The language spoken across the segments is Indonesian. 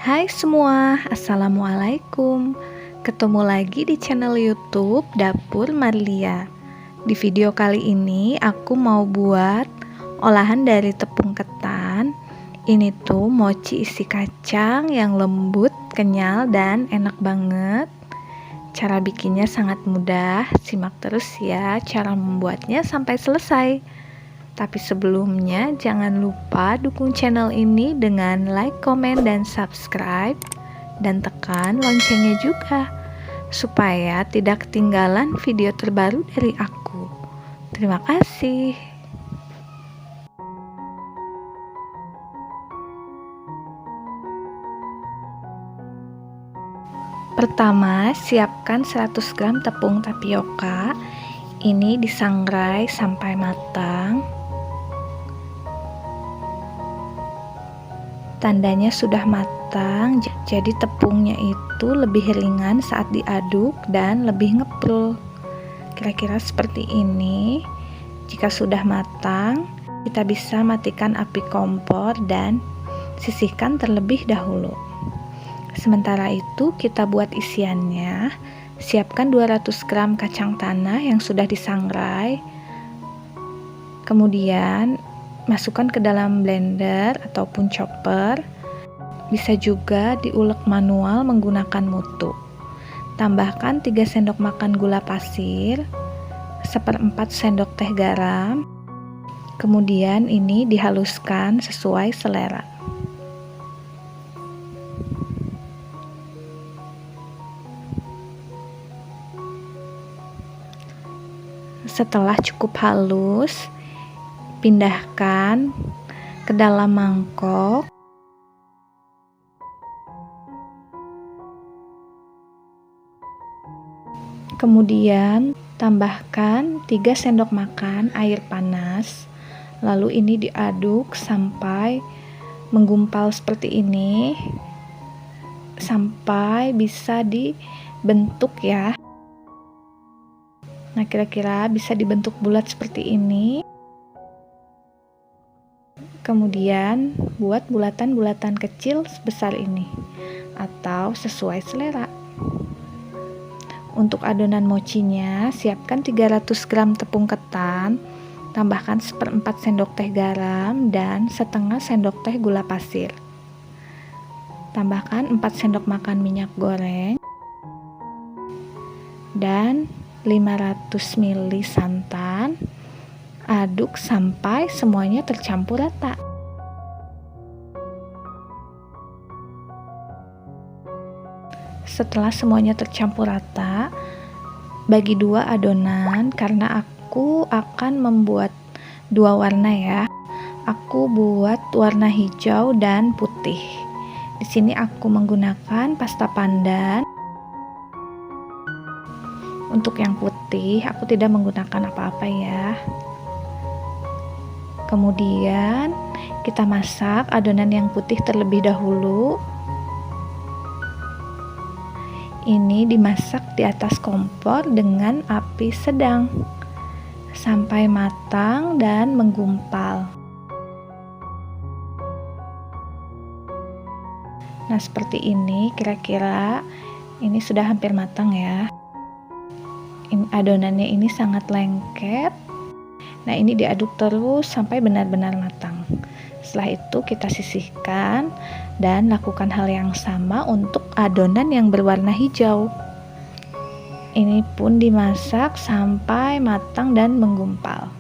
Hai semua, Assalamualaikum. Ketemu lagi di channel YouTube Dapur Marlia. Di video kali ini aku mau buat olahan dari tepung ketan. Ini tuh mochi isi kacang yang lembut, kenyal, dan enak banget. Cara bikinnya sangat mudah, simak terus ya cara membuatnya sampai selesai. Tapi sebelumnya jangan lupa dukung channel ini dengan like, komen, dan subscribe, dan tekan loncengnya juga supaya tidak ketinggalan video terbaru dari aku. Terima kasih. Pertama, siapkan 100 gram tepung tapioka. Ini disangrai sampai matang. Tandanya sudah matang, jadi tepungnya itu lebih ringan saat diaduk dan lebih ngeprul. Kira-kira seperti ini. Jika sudah matang, kita bisa matikan api kompor dan sisihkan terlebih dahulu. Sementara itu kita buat isiannya. Siapkan 200 gram kacang tanah yang sudah disangrai. Kemudian masukkan ke dalam blender ataupun chopper. Bisa juga diulek manual menggunakan mutu. Tambahkan 3 sendok makan gula pasir, 1/4 sendok teh garam. Kemudian ini dihaluskan sesuai selera. Setelah cukup halus, pindahkan ke dalam mangkok. Kemudian tambahkan 3 sendok makan air panas. Lalu ini diaduk sampai menggumpal seperti ini, sampai bisa dibentuk ya. Nah, kira-kira bisa dibentuk bulat seperti ini. Kemudian buat bulatan-bulatan kecil sebesar ini atau sesuai selera. Untuk adonan mochinya, siapkan 300 gram tepung ketan, tambahkan 1/4 sendok teh garam dan setengah sendok teh gula pasir. Tambahkan 4 sendok makan minyak goreng dan 500 ml santan. Aduk sampai semuanya tercampur rata. Setelah semuanya tercampur rata, bagi dua adonan karena aku akan membuat dua warna ya. Aku buat warna hijau dan putih. Di sini aku menggunakan pasta pandan. Untuk yang putih, aku tidak menggunakan apa-apa ya. Kemudian kita masak adonan yang putih terlebih dahulu. Ini dimasak di atas kompor dengan api sedang sampai matang dan menggumpal. Nah, seperti ini kira-kira ini sudah hampir matang ya. Adonannya ini sangat lengket. Nah, ini diaduk terus sampai benar-benar matang. Setelah itu kita sisihkan dan lakukan hal yang sama untuk adonan yang berwarna hijau. Ini pun dimasak sampai matang dan menggumpal.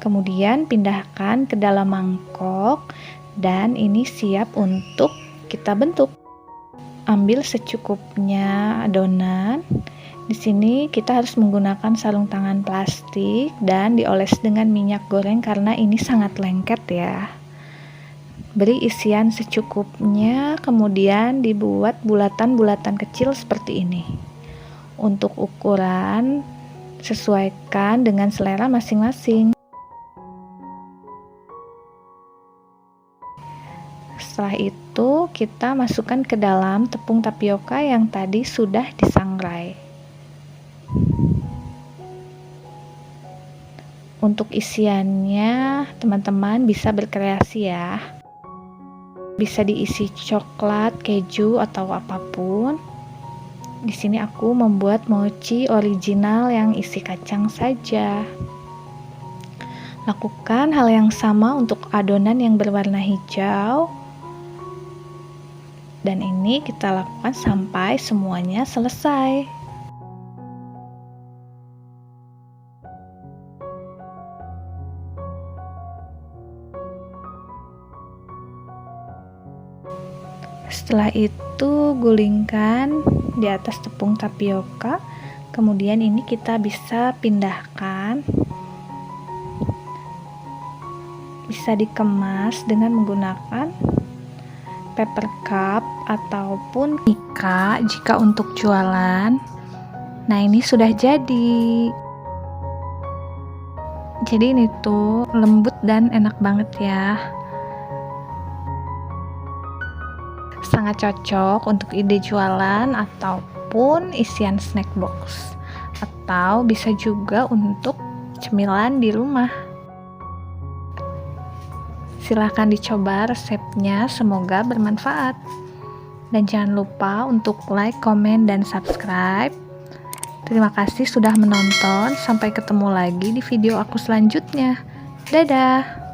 Kemudian pindahkan ke dalam mangkok dan ini siap untuk kita bentuk. Ambil secukupnya adonan. Di sini kita harus menggunakan sarung tangan plastik dan dioles dengan minyak goreng karena ini sangat lengket ya. Beri isian secukupnya, kemudian dibuat bulatan-bulatan kecil seperti ini. Untuk ukuran, sesuaikan dengan selera masing-masing. Setelah itu, kita masukkan ke dalam tepung tapioka yang tadi sudah disangrai. Untuk isiannya, teman-teman bisa berkreasi ya. Bisa diisi coklat, keju, atau apapun. Di sini aku membuat mochi original yang isi kacang saja. Lakukan hal yang sama untuk adonan yang berwarna hijau. Dan ini kita lakukan sampai semuanya selesai. Setelah itu gulingkan di atas tepung tapioka. Kemudian ini kita bisa pindahkan. Bisa dikemas dengan menggunakan paper cup ataupun mika jika untuk jualan. Nah, ini sudah jadi. Jadi ini tuh lembut dan enak banget ya. Sangat cocok untuk ide jualan ataupun isian snack box, atau bisa juga untuk cemilan di rumah. Silahkan dicoba resepnya, semoga bermanfaat. Dan jangan lupa untuk like, komen, dan subscribe. Terima kasih sudah menonton, sampai ketemu lagi di video aku selanjutnya. Dadah!